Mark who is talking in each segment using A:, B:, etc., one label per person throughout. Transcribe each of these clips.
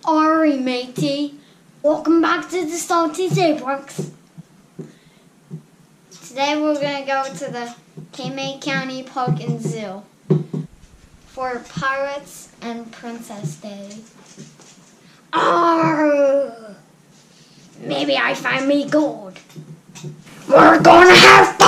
A: Ari, matey. Welcome back to the Salty Seabrooks. Today we're going to go to the Kaymay County Park and Zoo for Pirates and Princess Day. Arr! Maybe I find me gold. We're gonna have fun!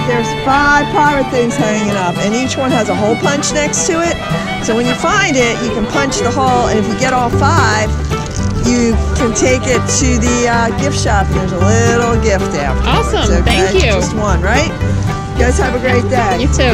B: There's 5 pirate things hanging up, and each one has a hole punch next to it. So when you find it, you can punch the hole, and if you get all 5, you can take it to the gift shop. There's a little gift afterwards.
C: Awesome,
B: okay?
C: thank you.
B: Just one, right? You guys have a great day.
C: You too.